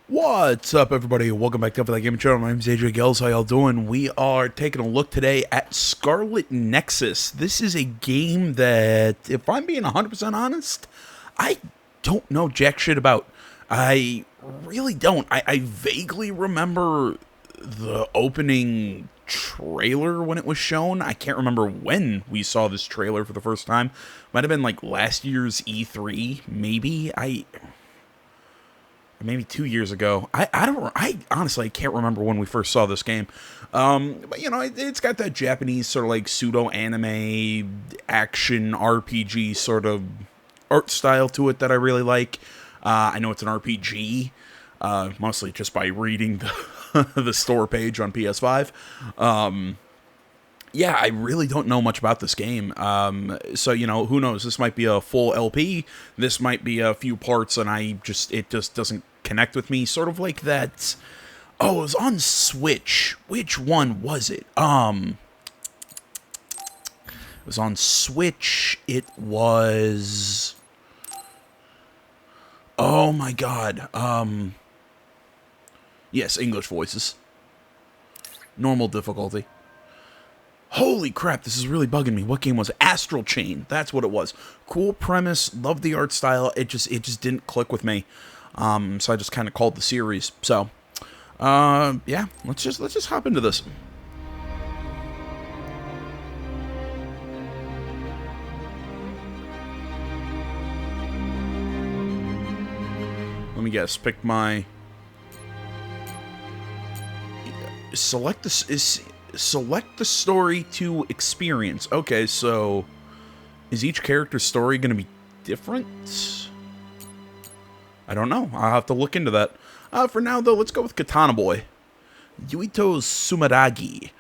What's up, everybody? Welcome back to That Gaming Channel. My name's AJ Gels. How y'all doing? We are taking a look today at Scarlet Nexus. This is a game that, if I'm being 100% honest, I don't know jack shit about. I really don't. I vaguely remember the opening trailer when it was shown. I can't remember when we saw this trailer for the first time. Might have been like last year's E3, maybe. Maybe 2 years ago. I honestly can't remember when we first saw this game. But you know, it's got that Japanese sort of like pseudo anime action RPG sort of art style to it that I really like. I know it's an RPG, mostly just by reading the store page on PS5. Yeah, I really don't know much about this game. So, you know, who knows? This might be a full LP. This might be a few parts, and it just doesn't connect with me. Sort of like that. Oh, it was on Switch. Which one was it? It was on Switch. It was. Oh my God. Yes, English voices. Normal difficulty. Holy crap, this is really bugging me. What game was it? Astral Chain. That's what it was. Cool premise, loved the art style. It just didn't click with me. So I just kind of called the series. So, yeah, let's just hop into this. Let me guess. Pick my select the story to experience. Okay, so is each character's story going to be different? I don't know. I'll have to look into that. For now, though, let's go with Katana Boy. Yuito Sumeragi.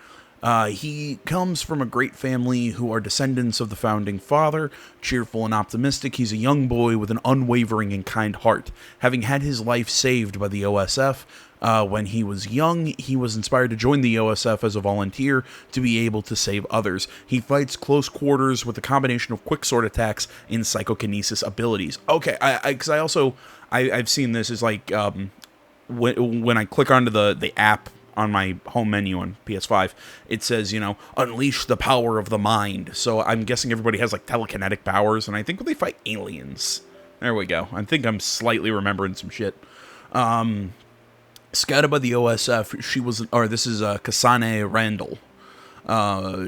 He comes from a great family who are descendants of the founding father. Cheerful and optimistic, he's a young boy with an unwavering and kind heart. Having had his life saved by the OSF, when he was young, he was inspired to join the OSF as a volunteer to be able to save others. He fights close quarters with a combination of quicksword attacks and psychokinesis abilities. Okay, because I've seen this as like when I click onto the app on my home menu on PS5, it says, you know, unleash the power of the mind. So I'm guessing everybody has like telekinetic powers, and I think when they fight aliens. There we go. I think I'm slightly remembering some shit. Scouted by the OSF, this is Kasane Randall.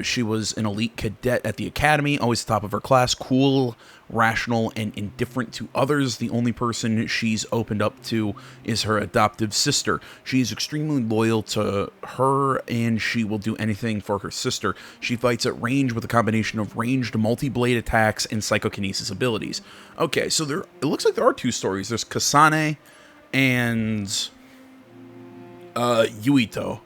She was an elite cadet at the academy, always the top of her class, cool, rational, and indifferent to others. The only person she's opened up to is her adoptive sister. She's extremely loyal to her, and she will do anything for her sister. She fights at range with a combination of ranged multi-blade attacks and psychokinesis abilities. Okay, so it looks like there are two stories. There's Kasane and Yuito.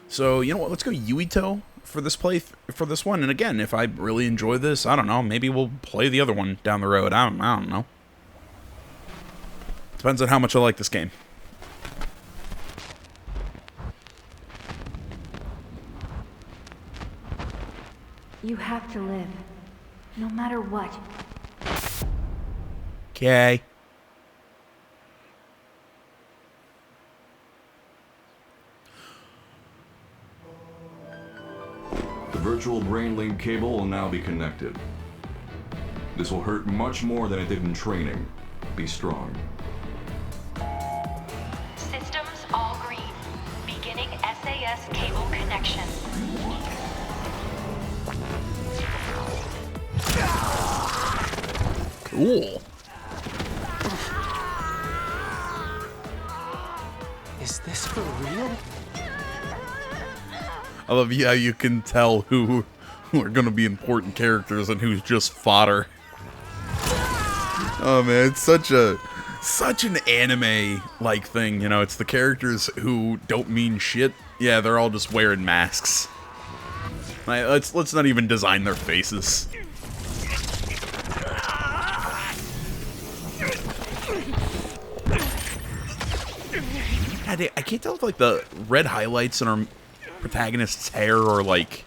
So, you know what? Let's go Yuito for this one. And again, if I really enjoy this, I don't know, maybe we'll play the other one down the road. I don't know. Depends on how much I like this game. You have to live, no matter what. Okay. The virtual brain link cable will now be connected. This will hurt much more than it did in training. Be strong. Systems all green. Beginning SAS cable connection. Cool. Is this for real? I love how you can tell who are going to be important characters and who's just fodder. Oh man, it's such an anime-like thing, you know. It's the characters who don't mean shit. Yeah, they're all just wearing masks. Like, let's not even design their faces. God, I can't tell if like the red highlights in our protagonist's hair are like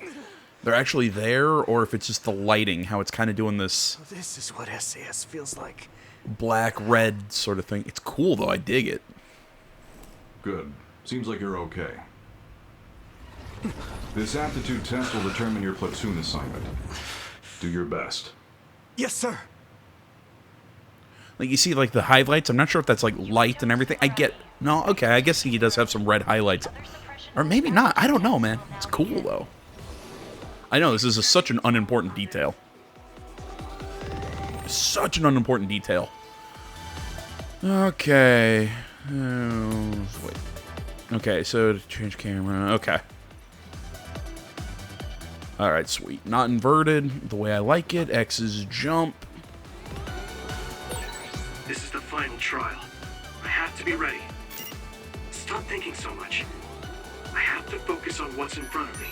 they're actually there, or if it's just the lighting, how it's kind of doing this This is what SAS feels like. black red sort of thing. It's cool though, I dig it. Good. Seems like you're okay. This aptitude test will determine your platoon assignment. Do your best. Yes, sir. Like, you see, like, the highlights? I'm not sure if that's, like, light and everything. No, okay, I guess he does have some red highlights. Or maybe not. I don't know, man. It's cool, though. I know, this is such an unimportant detail. Such an unimportant detail. Okay. Wait. Okay, so to change camera. Okay. Alright, sweet. Not inverted. The way I like it. X is jump. This is the final trial. I have to be ready. Stop thinking so much. I have to focus on what's in front of me.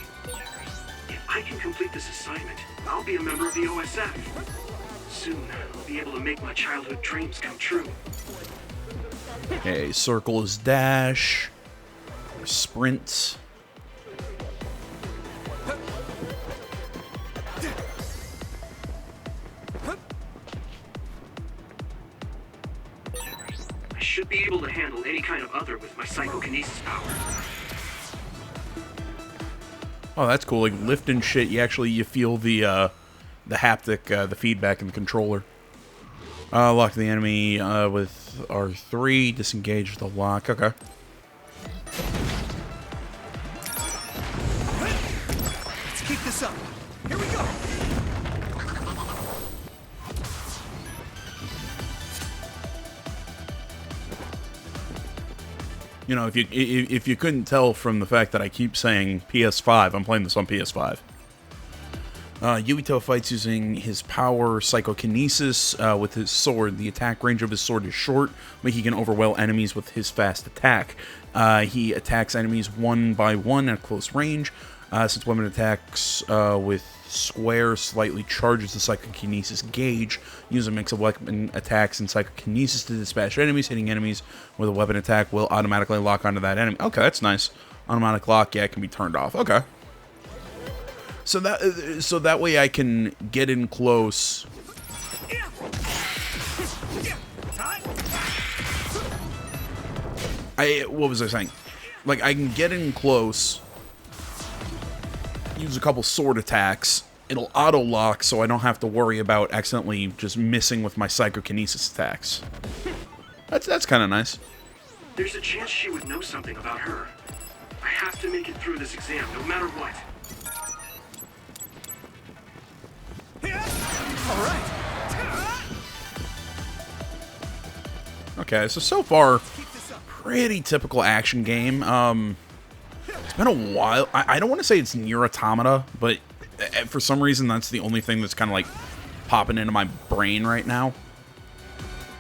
If I can complete this assignment, I'll be a member of the OSF. Soon, I'll be able to make my childhood dreams come true. Okay, circle is dash. Sprint. I should be able to handle any kind of other with my psychokinesis power. Oh, that's cool. Like, lift and shit, you feel the haptic, the feedback in the controller. Lock the enemy with R3. Disengage the lock. Okay. Let's keep this up. Here we go. You know, if you couldn't tell from the fact that I keep saying PS5, I'm playing this on PS5. Yuito fights using his power psychokinesis with his sword. The attack range of his sword is short, but he can overwhelm enemies with his fast attack. He attacks enemies one by one at close range. Since weapon attacks with square slightly charges the psychokinesis gauge, use a mix of weapon attacks and psychokinesis to dispatch enemies. Hitting enemies with a weapon attack will automatically lock onto that enemy. Okay, that's nice. Automatic lock, yeah, it can be turned off. Okay. So that way I can get in close. What was I saying? Like, I can get in close, use a couple sword attacks. It'll auto lock, so I don't have to worry about accidentally just missing with my psychokinesis attacks. That's kind of nice. There's a chance she would know something about her. I have to make it through this exam, no matter what. Okay, so far, pretty typical action game. It's been a while. I don't want to say it's Nier Automata, but for some reason that's the only thing that's kind of like popping into my brain right now.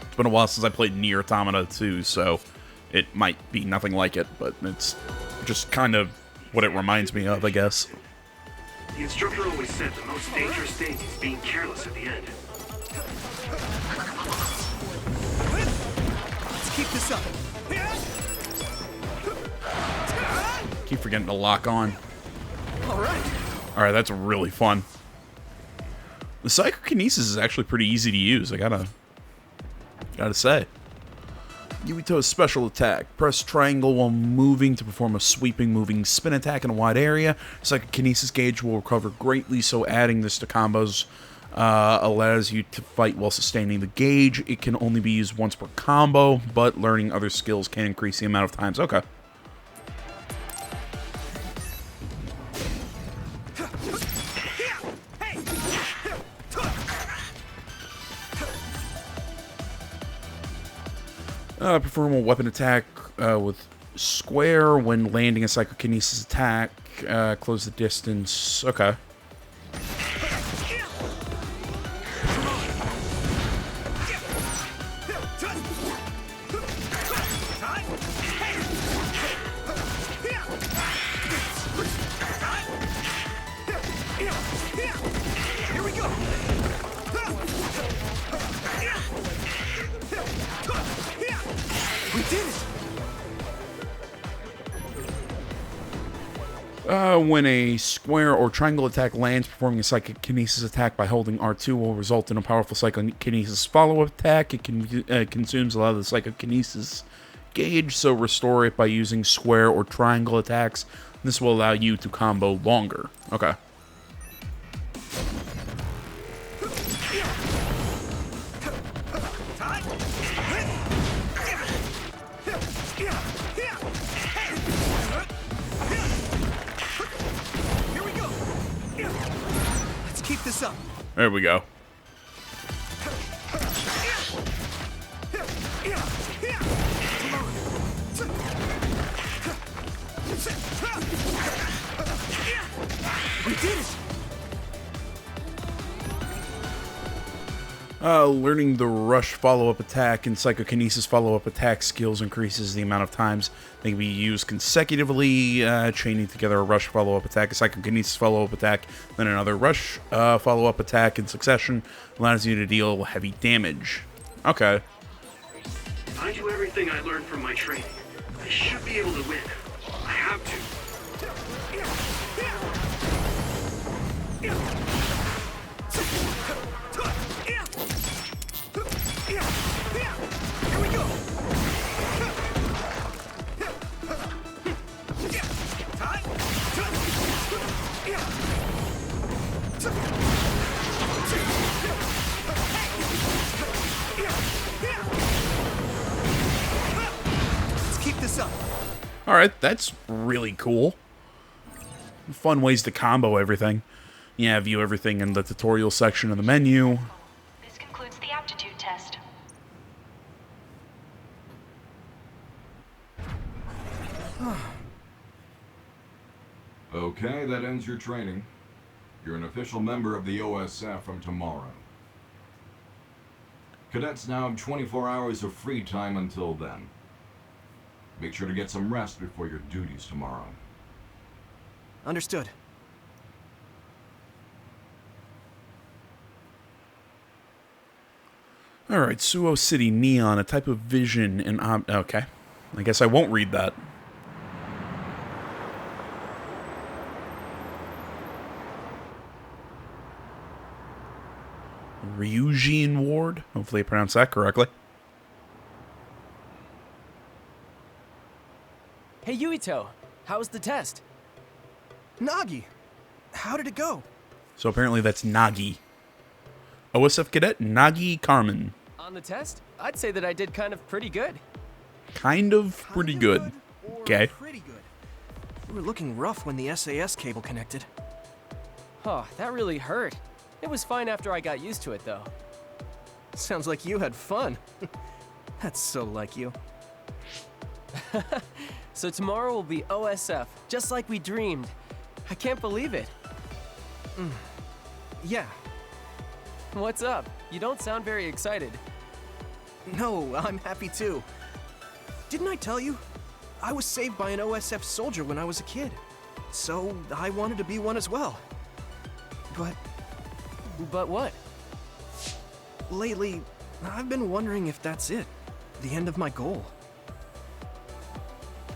It's been a while since I played Nier Automata 2, so it might be nothing like it, but it's just kind of what it reminds me of, I guess. The instructor always said the most dangerous thing is being careless at the end. Let's keep this up. Keep forgetting to lock on. All right, that's really fun. The psychokinesis is actually pretty easy to use, I gotta say. Yuito's special attack. Press triangle while moving to perform a sweeping moving spin attack in a wide area. Psychokinesis gauge will recover greatly, so adding this to combos allows you to fight while sustaining the gauge. It can only be used once per combo, but learning other skills can increase the amount of times. Okay. Perform a weapon attack with square when landing a psychokinesis attack. Close the distance. Okay. here we go. We did it. When a square or triangle attack lands, performing a psychokinesis attack by holding R2 will result in a powerful psychokinesis follow-up attack. It consumes a lot of the psychokinesis gauge, so restore it by using square or triangle attacks. This will allow you to combo longer. Okay. Here we go. Let's keep this up. There we go. We did it. Learning the rush follow-up attack and psychokinesis follow-up attack skills increases the amount of times they can be used consecutively, chaining together a rush follow-up attack, a psychokinesis follow-up attack, then another rush follow-up attack in succession, allows you to deal heavy damage. Okay. If I do everything I learned from my training, I should be able to win. I have to. Here we go. Let's keep this up. Alright, that's really cool. Fun ways to combo everything. Yeah, view everything in the tutorial section of the menu. This concludes the aptitude test. Okay, that ends your training. You're an official member of the OSF from tomorrow. Cadets now have 24 hours of free time until then. Make sure to get some rest before your duties tomorrow. Understood. Alright, Suo City Neon, a type of vision and okay. I guess I won't read that. Ryujin Ward. Hopefully I pronounced that correctly. Hey Yuito, how was the test? Nagi, how did it go? So apparently that's Nagi. OSF Cadet Nagi Karman. On the test, I'd say that I did kind of pretty good. Kind of pretty good. Or Okay. Pretty good. We were looking rough when the SAS cable connected. Oh, that really hurt. It was fine after I got used to it though. Sounds like you had fun. That's so like you. So tomorrow will be OSF, just like we dreamed. I can't believe it. Yeah. What's up? You don't sound very excited. No, I'm happy too. Didn't I tell you? I was saved by an OSF soldier when I was a kid. So I wanted to be one as well. But what? Lately, I've been wondering if that's it. The end of my goal.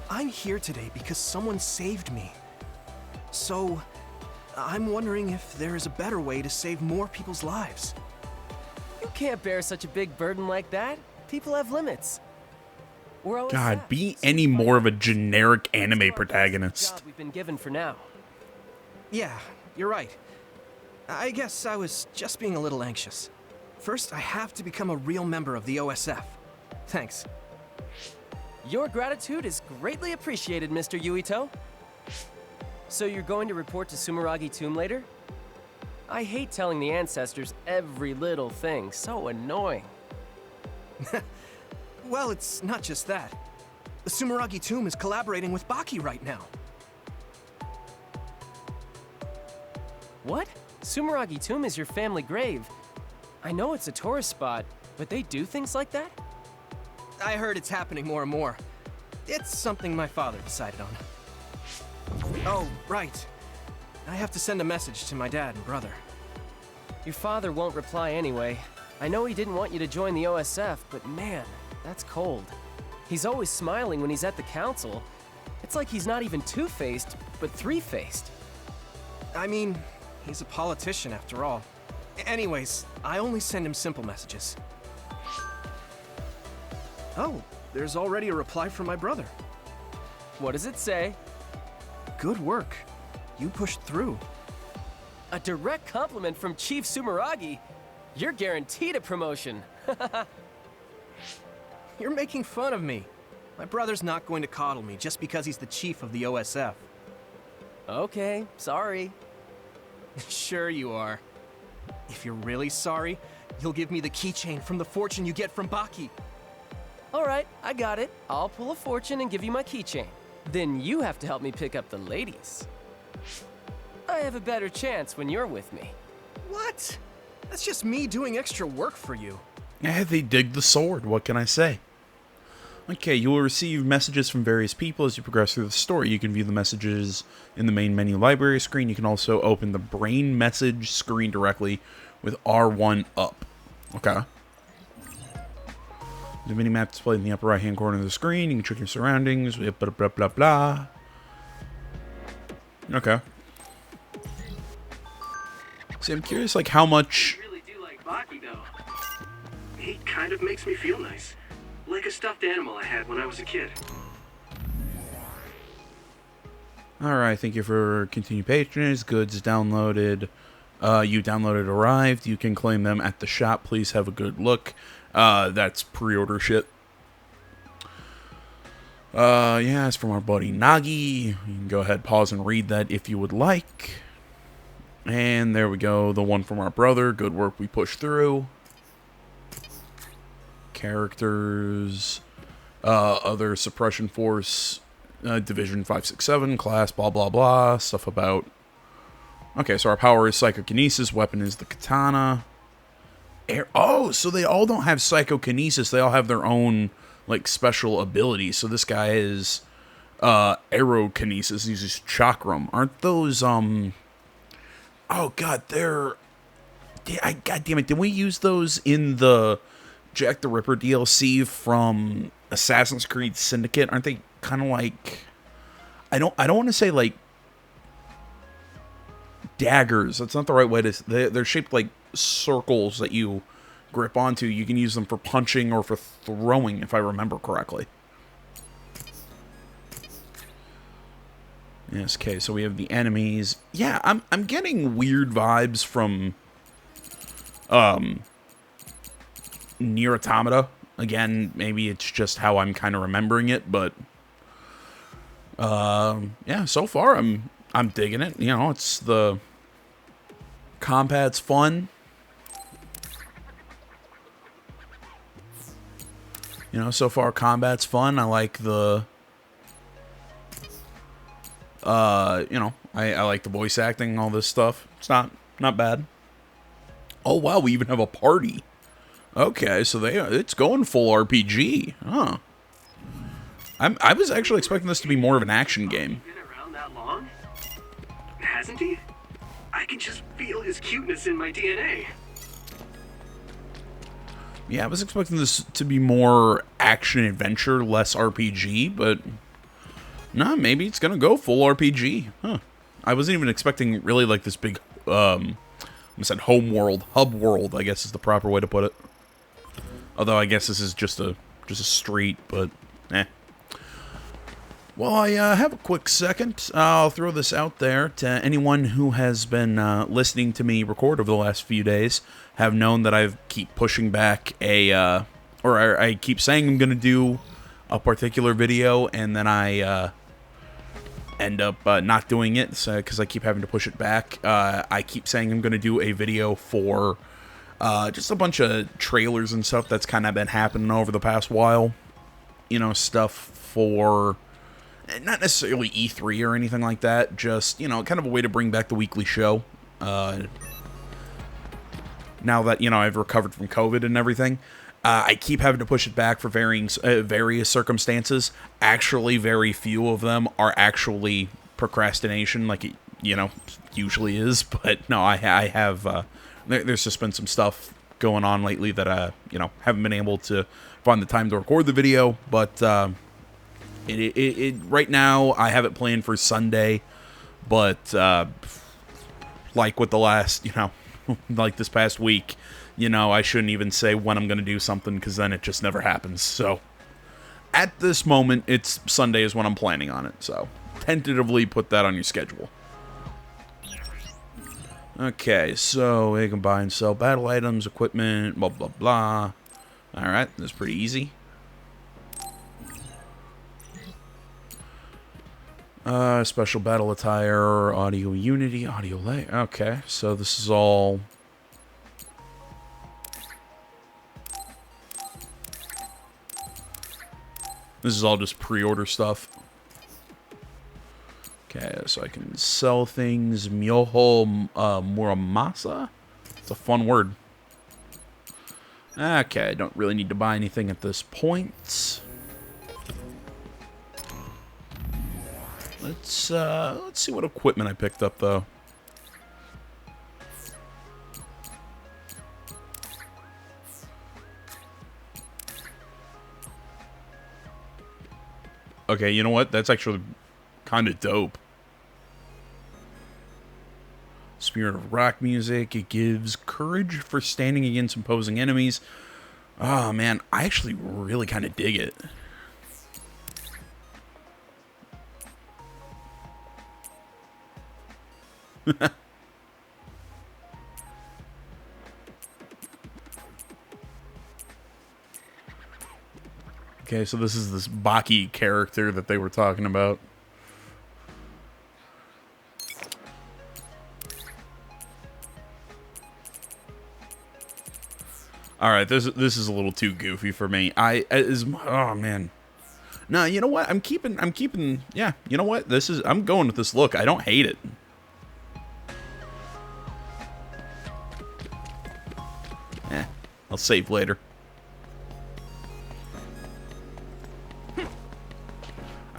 I'm here today because someone saved me. So, I'm wondering if there is a better way to save more people's lives. You can't bear such a big burden like that. People have limits. We're OSF, God, be so any we fight more of a for generic the anime job protagonist. we've been given for now. Yeah, you're right. I guess I was just being a little anxious. First, I have to become a real member of the OSF. Thanks. Your gratitude is greatly appreciated, Mr. Yuito. So you're going to report to Sumeragi Tomb later? I hate telling the ancestors every little thing. So annoying. Well, it's not just that. The Sumeragi Tomb is collaborating with Baki right now. What? Sumeragi Tomb is your family grave. I know it's a tourist spot, but they do things like that? I heard it's happening more and more. It's something my father decided on. Oh, right. I have to send a message to my dad and brother. Your father won't reply anyway. I know he didn't want you to join the OSF, but man, that's cold. He's always smiling when he's at the council. It's like he's not even two-faced, but three-faced. I mean, he's a politician after all. Anyways, I only send him simple messages. Oh, there's already a reply from my brother. What does it say? Good work. You pushed through. A direct compliment from Chief Sumeragi. You're guaranteed a promotion. You're making fun of me. My brother's not going to coddle me just because he's the chief of the OSF. Okay, sorry. Sure you are. If you're really sorry, you'll give me the keychain from the fortune you get from Baki. All right, I got it. I'll pull a fortune and give you my keychain. Then you have to help me pick up the ladies. I have a better chance when you're with me. What? That's just me doing extra work for you. Yeah, they dig the sword. What can I say? Okay, you will receive messages from various people as you progress through the story. You can view the messages in the main menu library screen. You can also open the brain message screen directly with R1 up. Okay. The minimap displayed in the upper right-hand corner of the screen. You can check your surroundings. Blah, blah, blah, blah, blah. Okay. See, I'm curious, like, how much... I really do like Baki, though. He kind of makes me feel nice. Like a stuffed animal I had when I was a kid. Alright, thank you for continued patronage. Goods downloaded. You downloaded arrived. You can claim them at the shop. Please have a good look. That's pre-order shit. Yeah, it's from our buddy Nagi. You can go ahead, pause, and read that if you would like. And there we go. The one from our brother. Good work, we pushed through. Characters. Other suppression force. Division 567. Class, blah, blah, blah. Stuff about... Okay, so our power is psychokinesis. Weapon is the katana. Oh, so they all don't have psychokinesis. They all have their own, like, special abilities. So this guy is aerokinesis. He uses chakram. Aren't those, Oh, God, they're... God damn it. Did we use those in the Jack the Ripper DLC from Assassin's Creed Syndicate? Aren't they kind of like... I don't want to say, like, daggers. That's not the right way to... They're shaped like circles that you grip onto. You can use them for punching or for throwing, if I remember correctly. Yes, okay, so we have the enemies. Yeah, I'm getting weird vibes from Nier Automata. Again, maybe it's just how I'm kind of remembering it, but yeah, so far I'm digging it. You know, it's the combat's fun. You know, so far combat's fun. I like the you know, I like the voice acting, all this stuff. It's not bad. Oh wow, we even have a party. Okay, so it's going full RPG. Huh. I was actually expecting this to be more of an action game. Been around that long? Hasn't he? I can just feel his cuteness in my DNA. Yeah, I was expecting this to be more action-adventure, less RPG, but... No, maybe it's gonna go full RPG. Huh. I wasn't even expecting really, like, this big, I said home world, hub world, I guess is the proper way to put it. Although I guess this is just a street, but, eh. Well, I have a quick second. I'll throw this out there to anyone who has been listening to me record over the last few days. Have known that I keep pushing back or I keep saying I'm going to do a particular video, and then I end up not doing it because I keep having to push it back. I keep saying I'm going to do a video for just a bunch of trailers and stuff that's kind of been happening over the past while. You know, stuff for... not necessarily E3 or anything like that, just, you know, kind of a way to bring back the weekly show. Now that, you know, I've recovered from COVID and everything, I keep having to push it back for various circumstances. Actually, very few of them are actually procrastination, like it, you know, usually is. But no, I have, there's just been some stuff going on lately that, you know, haven't been able to find the time to record the video, but, right now, I have it planned for Sunday, but, like with the last, you know, like this past week, you know, I shouldn't even say when I'm going to do something, because then it just never happens, so, at this moment, it's Sunday is when I'm planning on it. So, tentatively put that on your schedule. Okay, so we can buy and sell battle items, equipment, blah, blah, blah. Alright, that's pretty easy. Special battle attire, audio unity, audio lay. Okay, so this is all... This is all just pre-order stuff. Okay, so I can sell things. Myoho Muramasa? It's a fun word. Okay, I don't really need to buy anything at this point. Let's see what equipment I picked up, though. Okay, you know what? That's actually kind of dope. Spirit of rock music. It gives courage for standing against imposing enemies. Oh, man. I actually really kind of dig it. Okay, so this is this Baki character that they were talking about. All right, this is a little too goofy for me. Oh man. No, you know what? I'm keeping. Yeah, you know what? I'm going with this look. I don't hate it. I'll save later.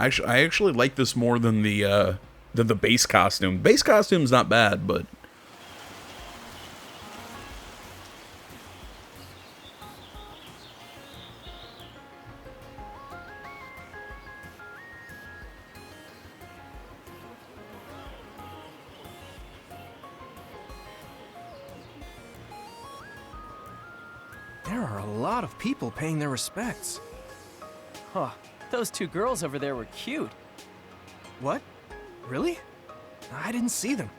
I actually like this more than the base costume. Base costume's not bad, but There are a lot of people paying their respects. Huh. Those two girls over there were cute. What? Really? I didn't see them.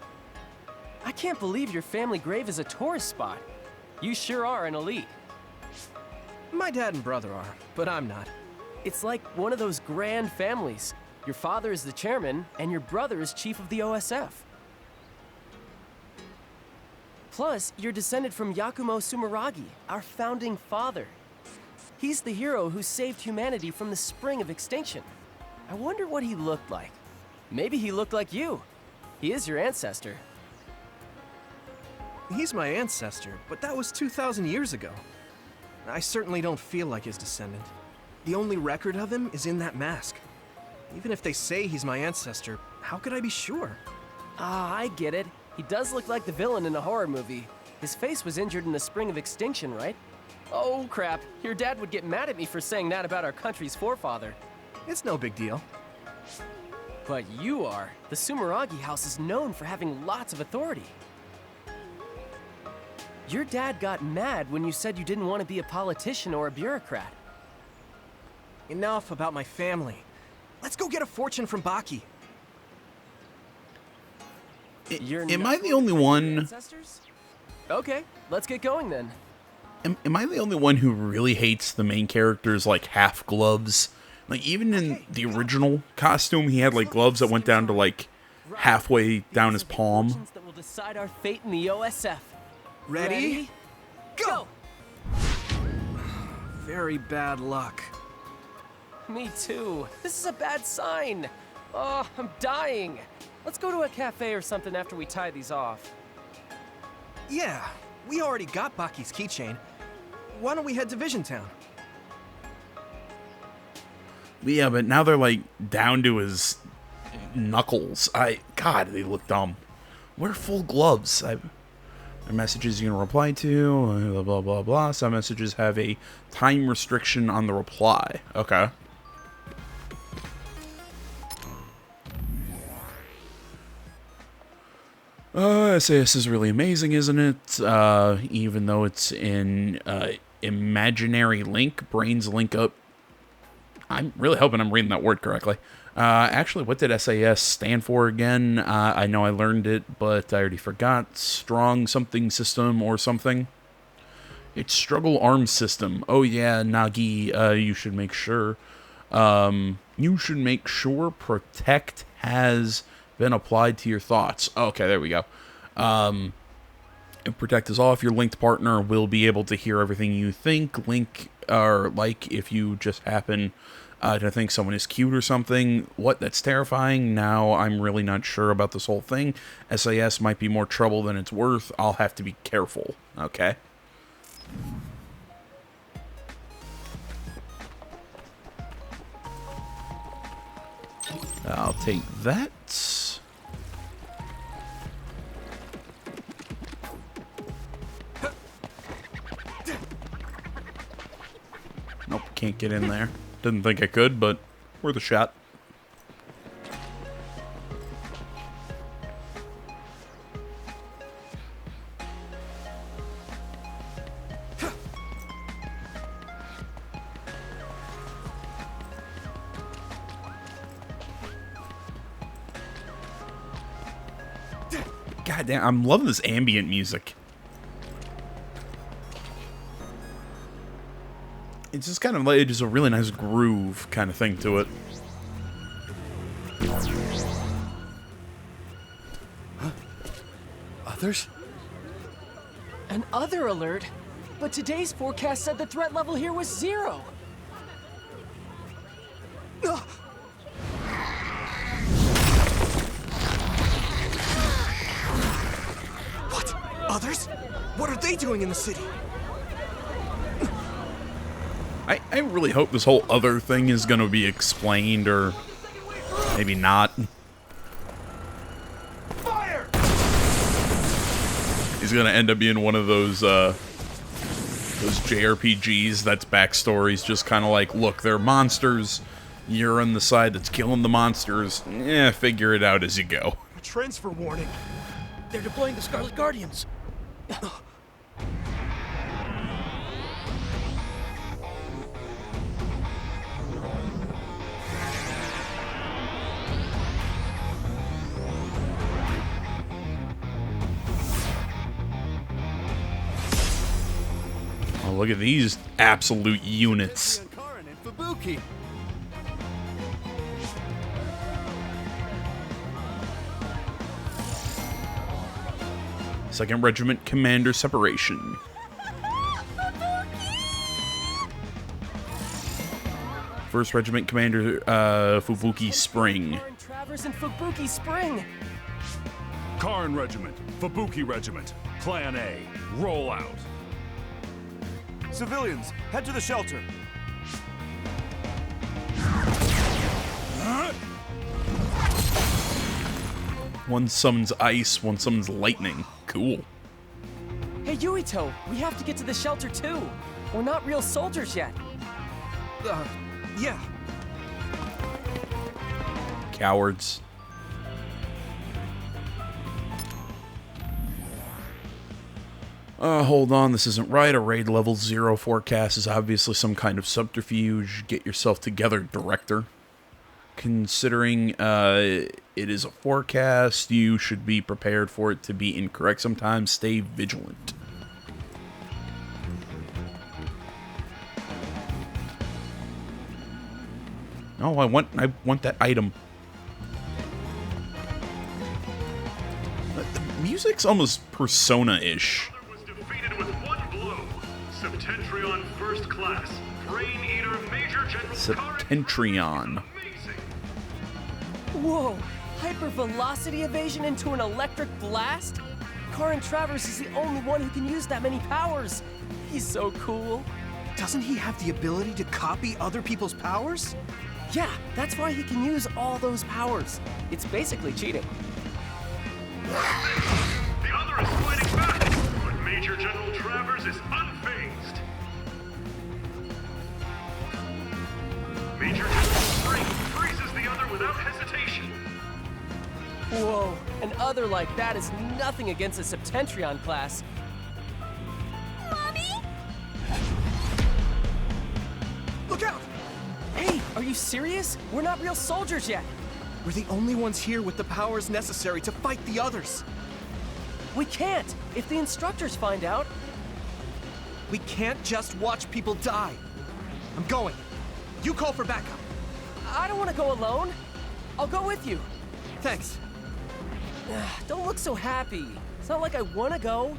I can't believe your family grave is a tourist spot. You sure are an elite. My dad and brother are, but I'm not. It's like one of those grand families. Your father is the chairman, and your brother is chief of the OSF. Plus, you're descended from Yakumo Sumeragi, our founding father. He's the hero who saved humanity from the spring of extinction. I wonder what he looked like. Maybe he looked like you. He is your ancestor. He's my ancestor, but that was 2,000 years ago. I certainly don't feel like his descendant. The only record of him is in that mask. Even if they say he's my ancestor, how could I be sure? Ah, I get it. He does look like the villain in a horror movie. His face was injured in the spring of extinction, right? Oh, crap. Your dad would get mad at me for saying that about our country's forefather. It's no big deal. But you are. The Sumeragi house is known for having lots of authority. Your dad got mad when you said you didn't want to be a politician or a bureaucrat. Enough about my family. Let's go get a fortune from Baki. Am I the only one? Ancestors? Okay, let's get going then. Am I the only one who really hates the main character's like half gloves? Like even in the original costume, he had like gloves that went down to like halfway down his palm. That will decide our fate in the OSF. Ready? Go! Very bad luck. Me too. This is a bad sign. Oh, I'm dying. Let's go to a cafe or something after we tie these off. Yeah, we already got Baki's keychain. Why don't we head to Vision Town? Yeah, but now they're like down to his knuckles. God, they look dumb. Wear full gloves. There are messages you can reply to, blah, blah, blah, blah. Some messages have a time restriction on the reply. Okay. SAS is really amazing, isn't it? Even though it's in imaginary link, brains link up I'm really hoping I'm reading that word correctly. Actually, what did SAS stand for again? I know I learned it, but I already forgot. Strong something system or something. It's Struggle Arms System. Oh yeah, Nagi, you should make sure. Protect has been applied to your thoughts. Okay, there we go. Protect is off. Your linked partner will be able to hear everything you think. If you just happen to think someone is cute or something. What? That's terrifying. Now I'm really not sure about this whole thing. SAS might be more trouble than it's worth. I'll have to be careful. Okay? I'll take that. Nope, can't get in there. Didn't think I could, but worth a shot. God damn, I'm loving this ambient music. It's just kind of like, just a really nice groove kind of thing to it. Huh? Others? An other alert? But today's forecast said the threat level here was 0. What? Others? What are they doing in the city? I really hope this whole other thing is going to be explained, or maybe not. Fire! He's going to end up being one of those JRPGs that's backstories, just kind of like, look, they're monsters. You're on the side that's killing the monsters. Figure it out as you go. A transfer warning. They're deploying the Scarlet Guardians. Oh, look at these absolute units. Karman and Fubuki. Second Regiment Commander Separation. First Regiment Commander Fubuki Spring. Karn Travers and Fubuki Spring. Karn Regiment, Fubuki Regiment, Plan A, roll out. Civilians, head to the shelter. One summons ice, one summons lightning. Cool. Hey, Yuito, we have to get to the shelter too. We're not real soldiers yet. Yeah. Cowards. Hold on, this isn't right. A raid level 0 forecast is obviously some kind of subterfuge. Get yourself together, director. Considering it is a forecast, you should be prepared for it to be incorrect sometimes. Stay vigilant. Oh, I want that item. The music's almost Persona-ish. Was defeated with one blow. Septentrion First Class, Brain Eater Major General Septentrion. Whoa! Hypervelocity evasion into an electric blast? Karn Travers is the only one who can use that many powers. He's so cool. Doesn't he have the ability to copy other people's powers? Yeah, that's why he can use all those powers. It's basically cheating. The other is fighting back, but Major General Travers is unfazed. Major General Spring freezes the other without hesitation. Whoa, an other like that is nothing against a Septentrion class. Mommy? Look out! Hey, are you you serious? We're not real soldiers yet. We're the only ones here with the powers necessary to fight the others. We can't. If the instructors find out. We can't just watch people die. I'm going. You call for backup. I don't want to go alone. I'll go with you. Thanks. Don't look so happy. It's not like I want to go.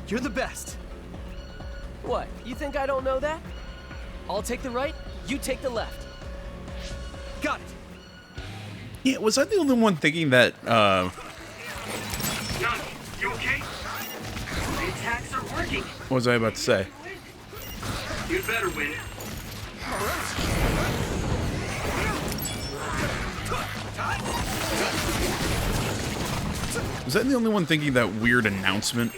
You're the best. What, you think I don't know that? I'll take the right, you take the left. Got it. Yeah, was I the only one thinking that, Nagi, you okay? The attacks are working. what was I about to say? You'd better win. Was I the only one thinking that weird announcement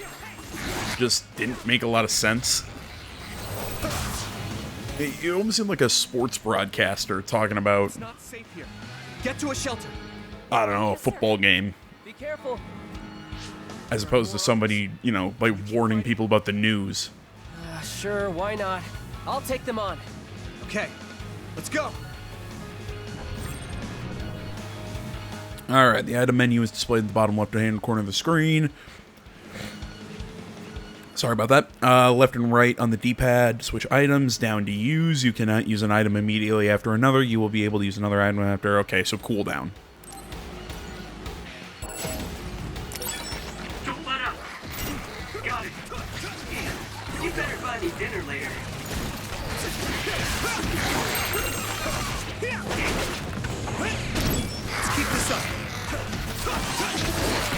just didn't make a lot of sense? It almost seemed like a sports broadcaster talking about, It's not safe here. Get to a shelter. I don't know, a football game, Be careful. as opposed to somebody, you know, like warning people about the news. Sure, why not? I'll take them on. Okay, let's go. Alright, the item menu is displayed in the bottom left-hand corner of the screen. Sorry about that. Left and right on the D-pad, switch items, down to use. You cannot use an item immediately after another. You will be able to use another item after. Okay, so cooldown. Don't let up. Got it. You better buy me dinner later. Let's keep this up.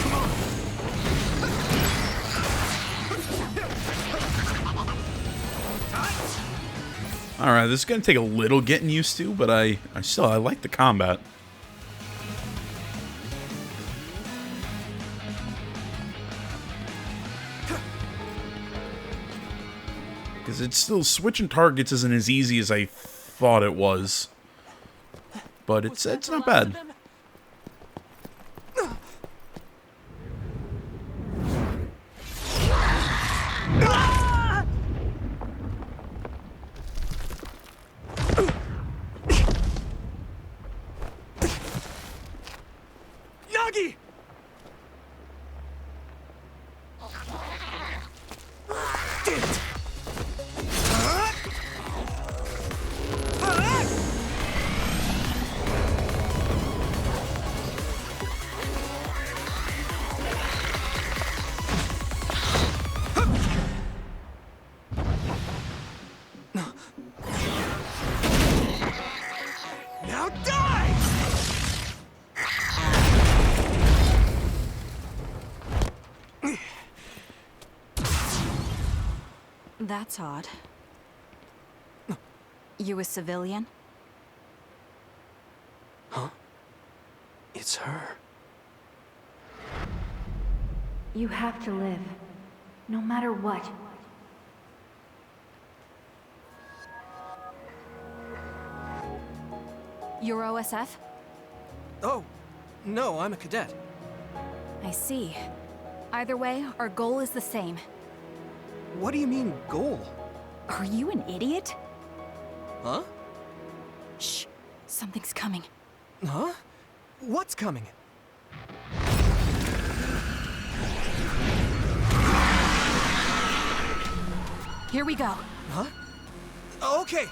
Come on. Alright, this is going to take a little getting used to, but I like the combat. Because it's still, switching targets isn't as easy as I thought it was. But it's not bad. Nagi! Damn it! Now die! That's odd. You a civilian? Huh? It's her. You have to live. No matter what. You're OSF? Oh, no, I'm a cadet. I see. Either way, our goal is the same. What do you mean, goal? Are you an idiot? Huh? Shh. Something's coming. Huh? What's coming? Here we go. Huh? Okay.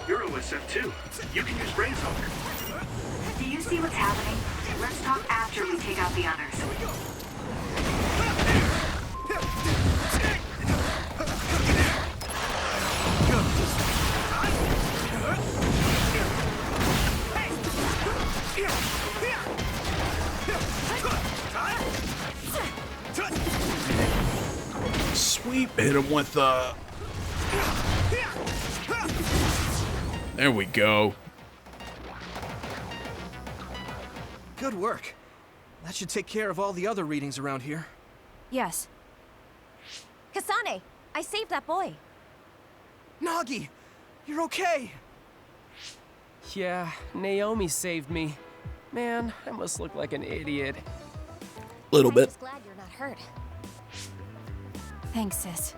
You're OSF too. You can use brainstalker. Do you see what's happening? Let's talk after we take out the others. Sweep, hit him with the... There we go. Good work. That should take care of all the other readings around here. Yes. Kasane, I saved that boy. Nagi, you're okay. Yeah, Naomi saved me. Man, I must look like an idiot. Little I'm bit. just glad you're not hurt. Thanks, sis.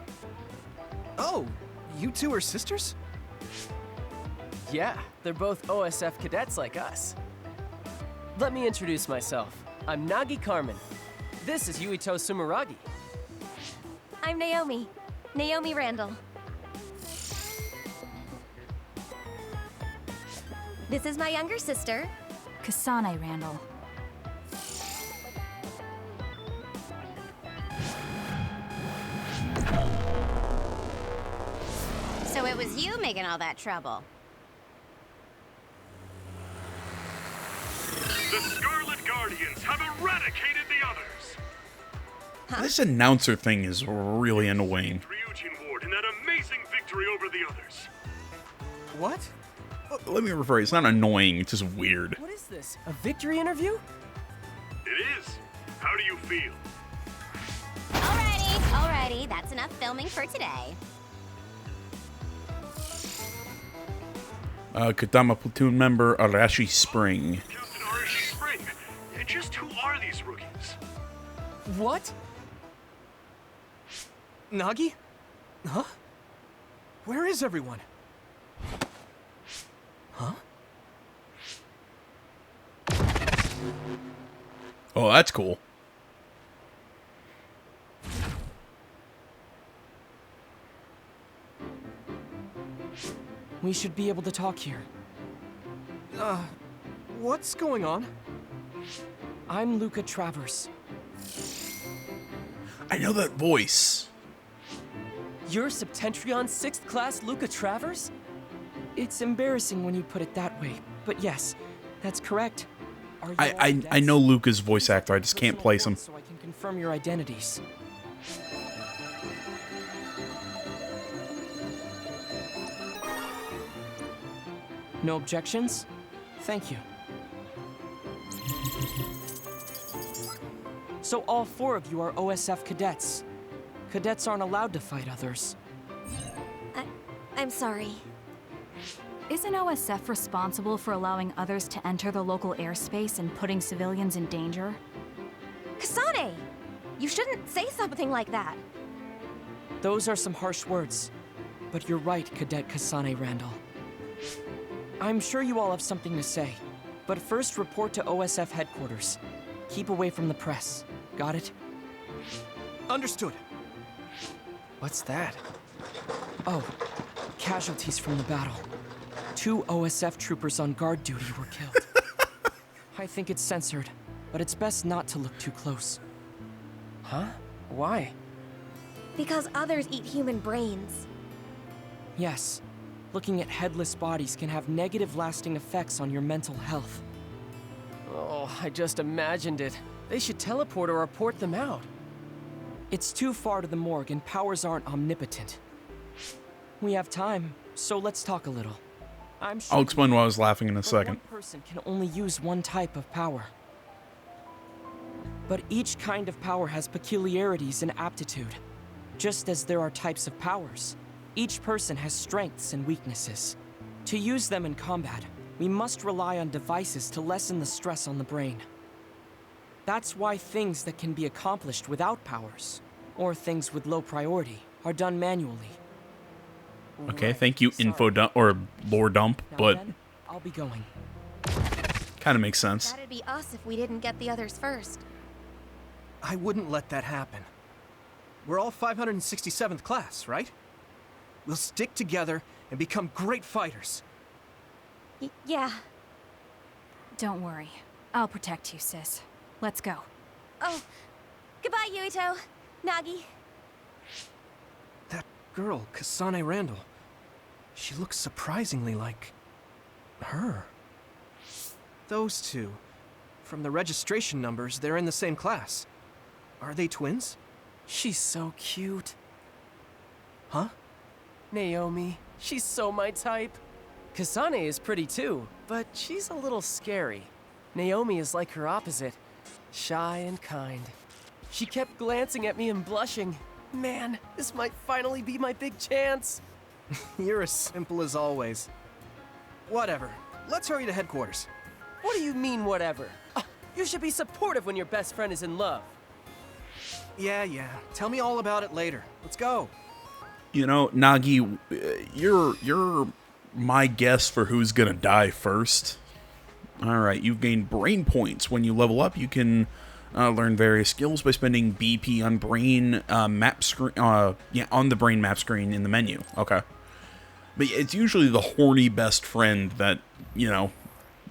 Oh, you two are sisters? Yeah, they're both OSF cadets like us. Let me introduce myself. I'm Nagi Karman. This is Yuito Sumeragi. I'm Naomi. Naomi Randall. This is my younger sister. Kasane Randall. So it was you making all that trouble. The Scarlet Guardians have eradicated the others. This announcer thing is really annoying. Ryujin Ward in that amazing victory over the others. What? Let me rephrase. It's not annoying. It's just weird. What is this? A victory interview? It is. How do you feel? Alrighty, that's enough filming for today. Kadama platoon member Arashi Spring. Captain Arashi Spring. Just who are these rookies? What? Nagi? Huh? Where is everyone? Huh? Oh, that's cool. We should be able to talk here. What's going on? I'm Luka Travers. I know that voice. You're Septentrion's 6th class Luka Travers? It's embarrassing when you put it that way, but yes, that's correct. Are you I know Luca's voice actor. I just can't place him. So I can confirm your identities. No objections? Thank you. So all 4 of you are OSF cadets. Cadets aren't allowed to fight others. I'm sorry. Isn't OSF responsible for allowing others to enter the local airspace and putting civilians in danger? Kasane! You shouldn't say something like that. Those are some harsh words. But you're right, Cadet Kasane Randall. I'm sure you all have something to say. But first, report to OSF headquarters. Keep away from the press. Got it? Understood. What's that? Oh, casualties from the battle. 2 OSF troopers on guard duty were killed. I think it's censored, but it's best not to look too close. Huh? Why? Because others eat human brains. Yes. Looking at headless bodies can have negative lasting effects on your mental health. Oh, I just imagined it. They should teleport or report them out. It's too far to the morgue and powers aren't omnipotent. We have time, so let's talk a little. I'm sure I'll explain why I was laughing in a but second. One person can only use one type of power. But each kind of power has peculiarities and aptitude. Just as there are types of powers, each person has strengths and weaknesses. To use them in combat, we must rely on devices to lessen the stress on the brain. That's why things that can be accomplished without powers, or things with low priority, are done manually. Okay, Right, thank you, sorry. info dump or lore dump, Now but then, I'll be going. kind of makes sense. That'd be us if we didn't get the others first. I wouldn't let that happen. We're all 567th class, right? We'll stick together and become great fighters. Yeah. Don't worry. I'll protect you, sis. Let's go. Oh, goodbye, Yuito. Nagi. That girl, Kasane Randall, she looks surprisingly like her. Those two, from the registration numbers, they're in the same class. Are they twins? She's so cute. Huh? Naomi, she's so my type. Kasane is pretty too, but she's a little scary. Naomi is like her opposite, shy and kind. She kept glancing at me and blushing. Man, this might finally be my big chance. You're as simple as always. Whatever. Let's hurry to headquarters. What do you mean, whatever? You should be supportive when your best friend is in love. Yeah. Tell me all about it later. Let's go. You know, Nagi, you're my guess for who's gonna die first. All right, you've gained brain points. When you level up, you can learn various skills by spending BP on brain map screen. On the brain map screen in the menu. Okay, but it's usually the horny best friend that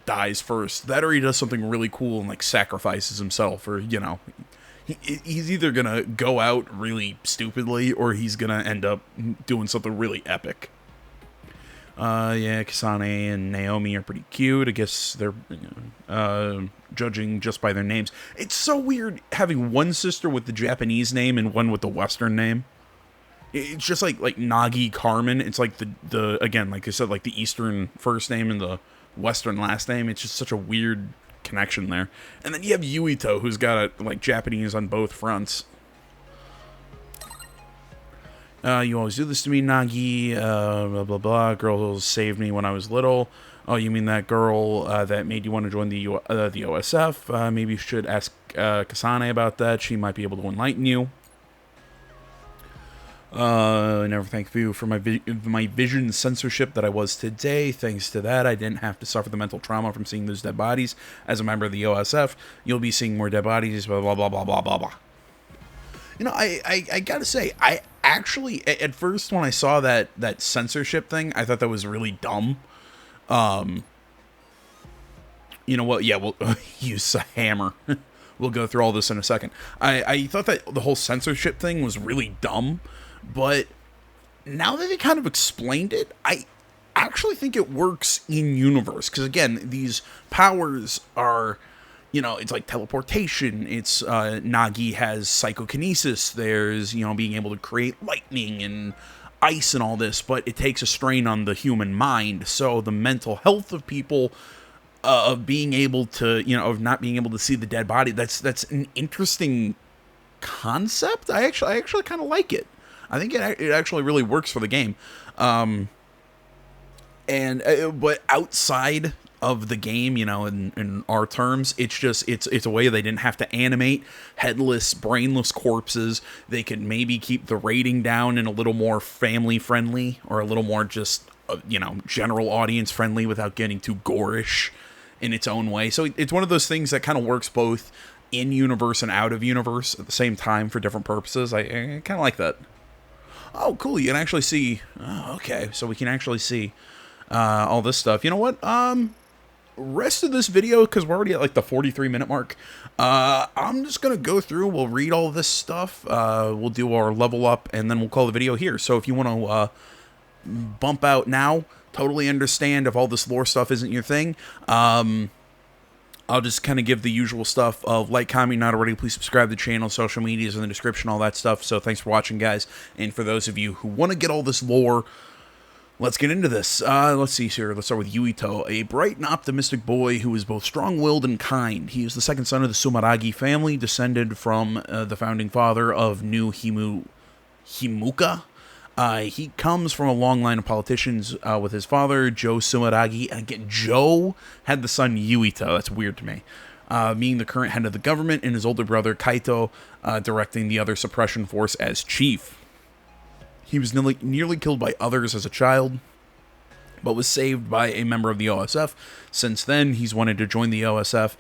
dies first. That or he does something really cool and like sacrifices himself, or he's either gonna go out really stupidly or he's gonna end up doing something really epic. Kasane and Naomi are pretty cute. I guess they're judging just by their names. It's so weird having one sister with the Japanese name and one with the Western name. It's just like Nagi Karman. It's like the again, like I said, like the Eastern first name and the Western last name. It's just such a weird connection there. And then you have Yuito, who's got like Japanese on both fronts. You always do this to me, Nagi, blah, blah, blah. Girl saved me when I was little. Oh, you mean that girl that made you want to join the OSF? Maybe you should ask Kasane about that. She might be able to enlighten you. Never thank you for my vision censorship that I was today. Thanks to that, I didn't have to suffer the mental trauma from seeing those dead bodies. As a member of the OSF, you'll be seeing more dead bodies, blah, blah, blah, blah, blah, blah, blah. I gotta say, I actually, at first when I saw that censorship thing, I thought that was really dumb. You know what? Yeah, we'll use a hammer. We'll go through all this in a second. I thought that the whole censorship thing was really dumb, but now that they kind of explained it, I actually think it works in universe. Because again, these powers are, it's like teleportation. It's Nagi has psychokinesis. There's being able to create lightning and ice and all this, but it takes a strain on the human mind. So the mental health of people, of being able to, of not being able to see the dead body, that's an interesting concept. I actually kind of like it. I think it actually really works for the game. But outside of the game, in our terms, it's a way they didn't have to animate headless, brainless corpses. They could maybe keep the rating down and a little more family friendly, or a little more just general audience friendly without getting too gorish in its own way. So it's one of those things that kind of works both in universe and out of universe at the same time for different purposes. I kind of like that. Oh, cool! You can actually see. Oh, okay, so we can actually see all this stuff. You know what? Rest of this video, because we're already at like the 43-minute mark. I'm just gonna go through. We'll read all this stuff. We'll do our level up, and then we'll call the video here. So if you want to bump out now, totally understand if all this lore stuff isn't your thing. I'll just kind of give the usual stuff of like, comment, not already, please subscribe to the channel, social medias in the description, all that stuff. So thanks for watching, guys. And for those of you who want to get all this lore, let's get into this. Let's see here. Let's start with Yuito, a bright and optimistic boy who is both strong-willed and kind. He is the second son of the Sumeragi family, descended from the founding father of New Himuka. He comes from a long line of politicians with his father, Joe Sumeragi. And again, Joe had the son Yuito. That's weird to me. Being the current head of the government, and his older brother, Kaito, directing the other suppression force as chief. He was nearly killed by others as a child, but was saved by a member of the OSF. Since then, he's wanted to join the OSF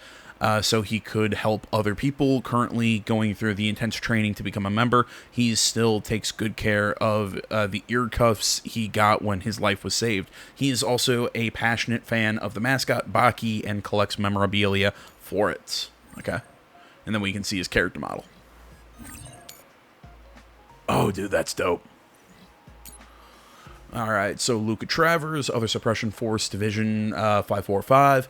so he could help other people currently going through the intense training to become a member. He still takes good care of the ear cuffs he got when his life was saved. He is also a passionate fan of the mascot, Baki, and collects memorabilia for it. Okay. And then we can see his character model. Oh, dude, that's dope. Alright, so Luk Trainers, Other Suppression Force, Division 545,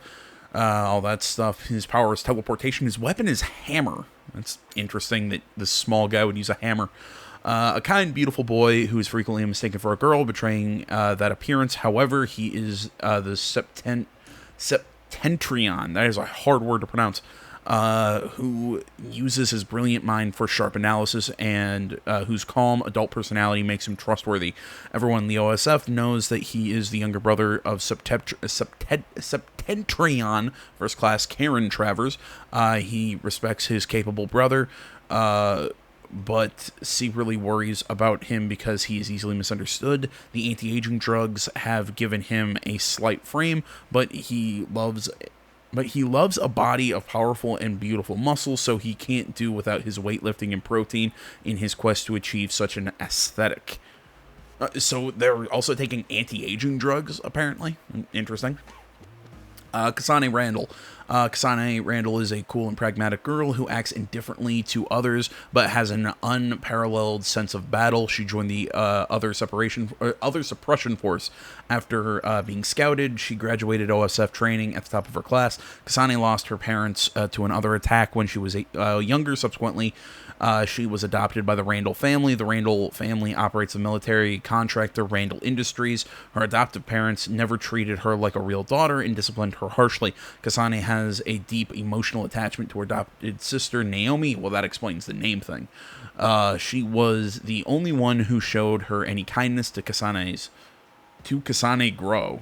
all that stuff. His power is teleportation. His weapon is hammer. That's interesting that this small guy would use a hammer. A kind, beautiful boy who is frequently mistaken for a girl, betraying that appearance. However, he is the Septentrion. That is a hard word to pronounce. Who uses his brilliant mind for sharp analysis, and whose calm adult personality makes him trustworthy. Everyone in the OSF knows that he is the younger brother of Septentrion, First Class Karen Travers. He respects his capable brother, but secretly worries about him because he is easily misunderstood. The anti-aging drugs have given him a slight frame, but he loves a body of powerful and beautiful muscles, so he can't do without his weightlifting and protein in his quest to achieve such an aesthetic. So they're also taking anti-aging drugs, apparently. Interesting. Kasane Randall. Kasane Randall is a cool and pragmatic girl who acts indifferently to others, but has an unparalleled sense of battle. She joined the other suppression force after being scouted. She graduated OSF training at the top of her class. Kasane lost her parents to another attack when she was younger. Subsequently, she was adopted by the Randall family. The Randall family operates the military contractor Randall Industries. Her adoptive parents never treated her like a real daughter and disciplined her harshly. Kasane has a deep emotional attachment to her adopted sister, Naomi. Well, that explains the name thing. She was the only one who showed her any kindness to Kasane grow.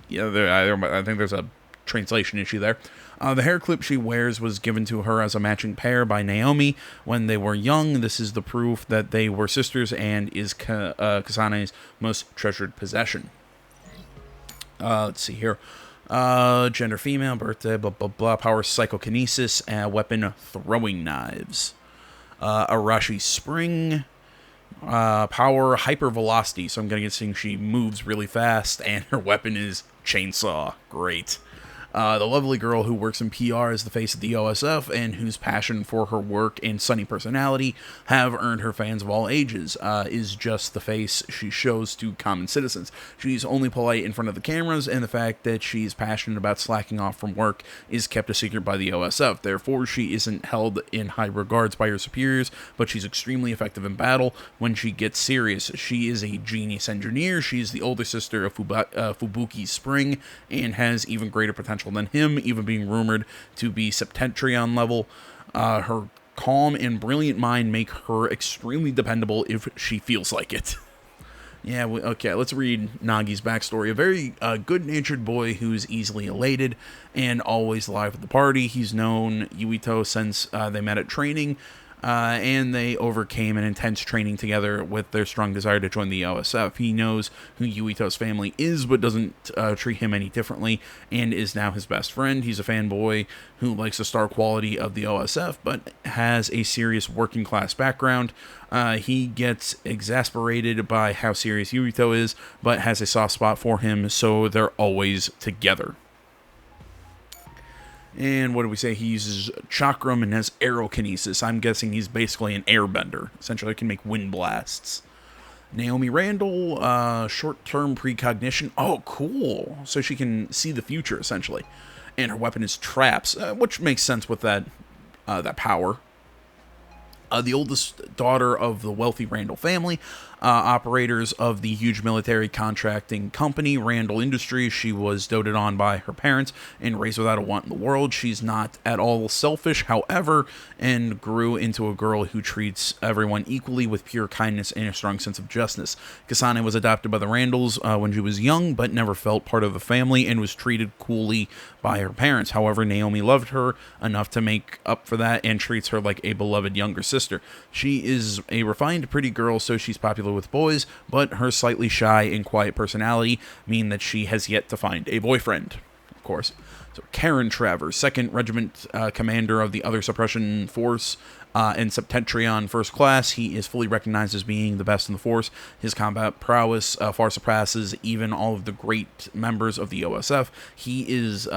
Yeah, I think there's a translation issue there. The hair clip she wears was given to her as a matching pair by Naomi when they were young. This is the proof that they were sisters and is Kasane's most treasured possession. Let's see here. Gender female, birthday, blah, blah, blah. Power psychokinesis, weapon throwing knives. Arashi Spring. Power hypervelocity, so I'm guessing she moves really fast, and her weapon is chainsaw. Great. The lovely girl who works in PR is the face of the OSF, and whose passion for her work and sunny personality have earned her fans of all ages, is just the face she shows to common citizens. She's only polite in front of the cameras, and the fact that she's passionate about slacking off from work is kept a secret by the OSF. Therefore, she isn't held in high regards by her superiors, but she's extremely effective in battle when she gets serious. She is a genius engineer. She's the older sister of Fubuki Spring, and has even greater potential than him, even being rumored to be Septentrion level. Her calm and brilliant mind make her extremely dependable if she feels like it. Yeah, okay, let's read Nagi's backstory. A very good-natured boy who's easily elated and always live at the party. He's known Yuito since they met at training, and they overcame an intense training together with their strong desire to join the OSF. He knows who Yuito's family is, but doesn't treat him any differently, and is now his best friend. He's a fanboy who likes the star quality of the OSF, but has a serious working-class background. He gets exasperated by how serious Yuito is, but has a soft spot for him, so they're always together. And what do we say? He uses chakram and has aerokinesis. I'm guessing he's basically an airbender. Essentially, he can make wind blasts. Naomi Randall, short-term precognition. Oh, cool. So she can see the future, essentially. And her weapon is traps, which makes sense with that power. The oldest daughter of the wealthy Randall family, operators of the huge military contracting company, Randall Industries. She was doted on by her parents and raised without a want in the world. She's not at all selfish, however, and grew into a girl who treats everyone equally with pure kindness and a strong sense of justice. Kasane was adopted by the Randalls when she was young, but never felt part of the family and was treated coolly by her parents. However, Naomi loved her enough to make up for that and treats her like a beloved younger sister. She is a refined, pretty girl, so she's popular with boys, but her slightly shy and quiet personality mean that she has yet to find a boyfriend, of course. So Karen Travers, 2nd Regiment commander of the other suppression force in Septentrion First Class. He is fully recognized as being the best in the force. His combat prowess far surpasses even all of the great members of the OSF. He is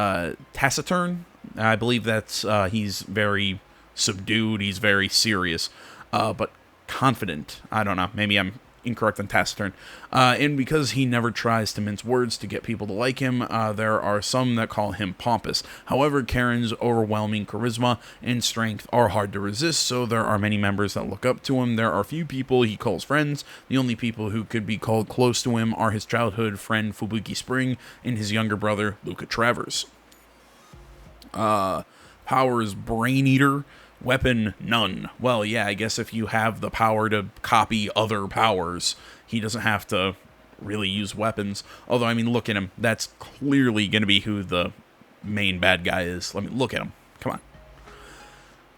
taciturn. I believe that's he's very subdued. He's very serious, but confident. I don't know. Maybe I'm incorrect on taciturn. And because he never tries to mince words to get people to like him, there are some that call him pompous. However, Karen's overwhelming charisma and strength are hard to resist, so there are many members that look up to him. There are few people he calls friends. The only people who could be called close to him are his childhood friend Fubuki Spring and his younger brother Luk Trainers. Powers Brain Eater. Weapon, none. Well, yeah, I guess if you have the power to copy other powers, he doesn't have to really use weapons. Although, I mean, look at him. That's clearly going to be who the main bad guy is. Let me look at him. Come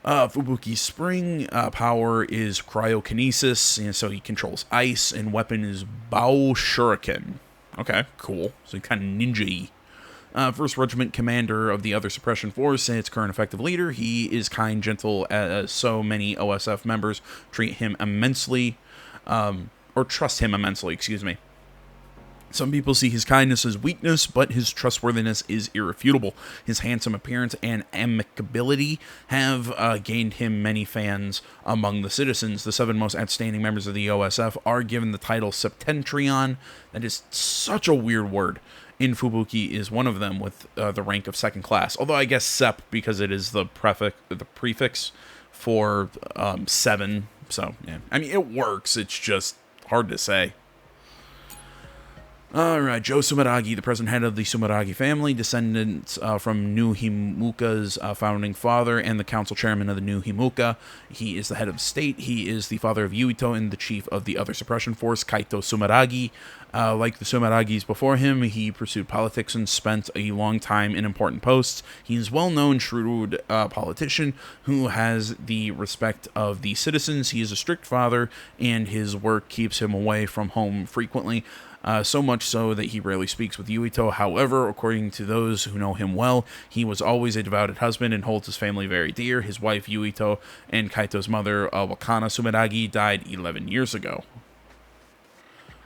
Fubuki Spring power is cryokinesis, and so he controls ice, and weapon is Bao Shuriken. Okay, cool. So kind of ninja-y. First Regiment commander of the Other Suppression Force and its current effective leader. He is kind, gentle, as so many OSF members treat him immensely, or trust him immensely, excuse me. Some people see his kindness as weakness, but his trustworthiness is irrefutable. His handsome appearance and amicability have gained him many fans among the citizens. The 7 most outstanding members of the OSF are given the title Septentrion. That is such a weird word. In Fubuki is one of them with the rank of 2nd class. Although I guess Sep, because it is the prefix for 7. So, yeah. I mean, it works. It's just hard to say. Alright, Joe Sumeragi, the present head of the Sumeragi family, descendants from New Himuka's founding father and the council chairman of the New Himuka. He is the head of state. He is the father of Yuito and the chief of the Other Suppression Force, Kaito Sumeragi. Like the Sumeragis before him, he pursued politics and spent a long time in important posts. He is a well-known, shrewd politician who has the respect of the citizens. He is a strict father, and his work keeps him away from home frequently. So much so that he rarely speaks with Yuito. However, according to those who know him well, he was always a devoted husband and holds his family very dear. His wife Yuito and Kaito's mother, Wakana Sumeragi, died 11 years ago.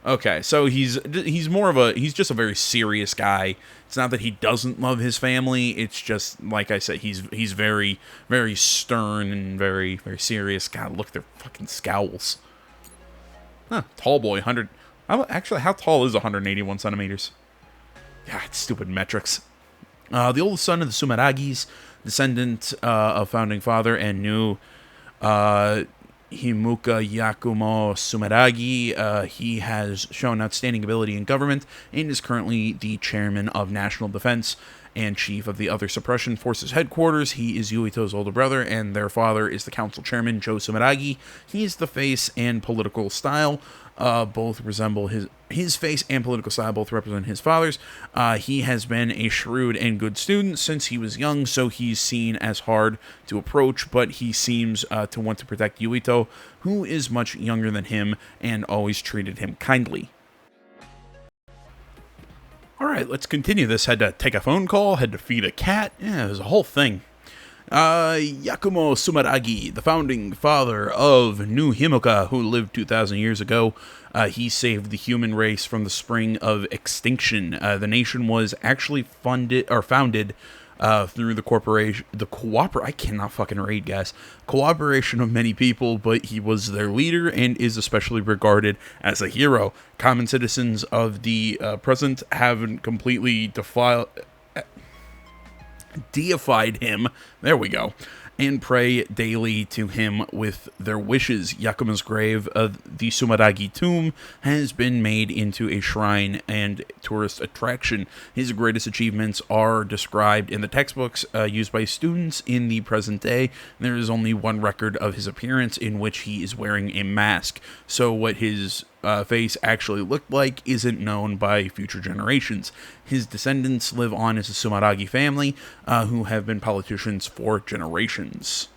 Okay, so he's just a very serious guy. It's not that he doesn't love his family. It's just, like I said, he's very, very stern and very, very serious. God, look at their fucking scowls. Huh, tall boy, 100... Actually, how tall is 181 centimeters? God, stupid metrics. The oldest son of the Sumeragis, descendant of founding father and new Himuka Yakumo Sumeragi. He has shown outstanding ability in government and is currently the chairman of National Defense and chief of the Other Suppression Forces headquarters. He is Yuito's older brother, and their father is the council chairman, Joe Sumeragi. He is the face and political style. Both resemble his face and political style both represent his father's. He has been a shrewd and good student since he was young, so he's seen as hard to approach, but he seems to want to protect Yuito, who is much younger than him and always treated him kindly. Alright, let's continue this. Had to take a phone call, had to feed a cat. Yeah, it was a whole thing. Yakumo Sumeragi, the founding father of New Himuka, who lived 2,000 years ago. He saved the human race from the spring of extinction. The nation was actually founded through I cannot fucking read, guys. Cooperation of many people, but he was their leader and is especially regarded as a hero. Common citizens of the present haven't completely deified him, there we go, and pray daily to him with their wishes. Yakumo's grave of the Sumeragi tomb has been made into a shrine and tourist attraction. His greatest achievements are described in the textbooks used by students in the present day. There is only one record of his appearance in which he is wearing a mask, so what his face actually looked like isn't known by future generations. His descendants live on as a Sumeragi family who have been politicians for generations.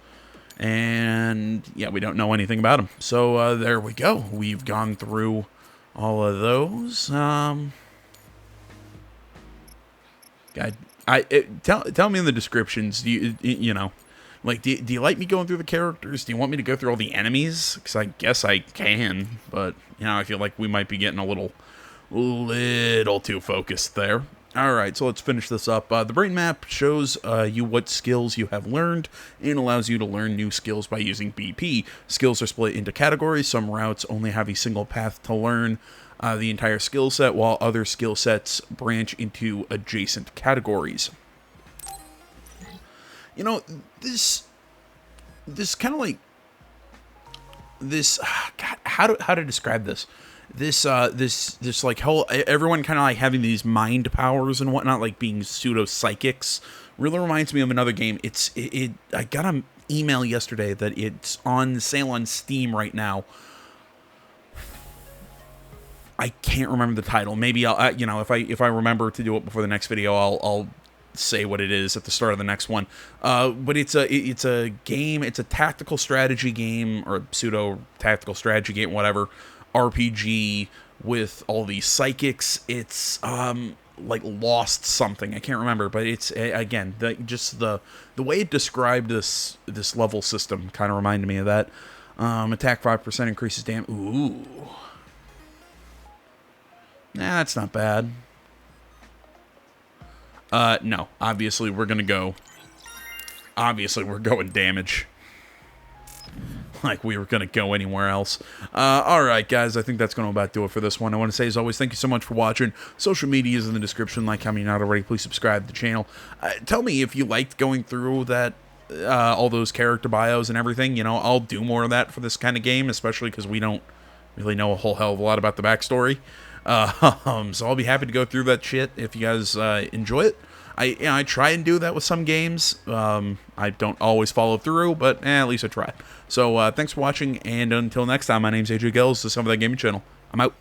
And yeah, we don't know anything about him. So there we go. We've gone through all of those. God, tell me in the descriptions. Do you know? Like, do you like me going through the characters? Do you want me to go through all the enemies? Because I guess I can, but, I feel like we might be getting a little too focused there. Alright, so let's finish this up. The brain map shows you what skills you have learned and allows you to learn new skills by using BP. Skills are split into categories. Some routes only have a single path to learn the entire skill set, while other skill sets branch into adjacent categories. This kind of like this. God, how to describe this? This like whole everyone kind of like having these mind powers and whatnot, like being pseudo psychics, really reminds me of another game. I got an email yesterday that it's on sale on Steam right now. I can't remember the title. Maybe I'll if I remember to do it before the next video, I'll say what it is at the start of the next one. But it's a game. It's a tactical strategy game, or a pseudo tactical strategy game, whatever, RPG with all these psychics. It's like Lost something. I can't remember, but it's again the way it described this level system kind of reminded me of that. Attack 5% increases damage. Ooh. Nah, that's not bad. No. Obviously, we're going damage. Like we were going to go anywhere else. Alright, guys. I think that's going to about do it for this one. I want to say, as always, thank you so much for watching. Social media is in the description. Like, how many not already, please subscribe to the channel. Tell me if you liked going through that, all those character bios and everything. You know, I'll do more of that for this kind of game, especially because we don't really know a whole hell of a lot about the backstory. So I'll be happy to go through that shit if you guys enjoy it. I try and do that with some games. I don't always follow through, but at least I try. So thanks for watching, and until next time, my name's AJ Gills. This is Some of That Gaming Channel. I'm out.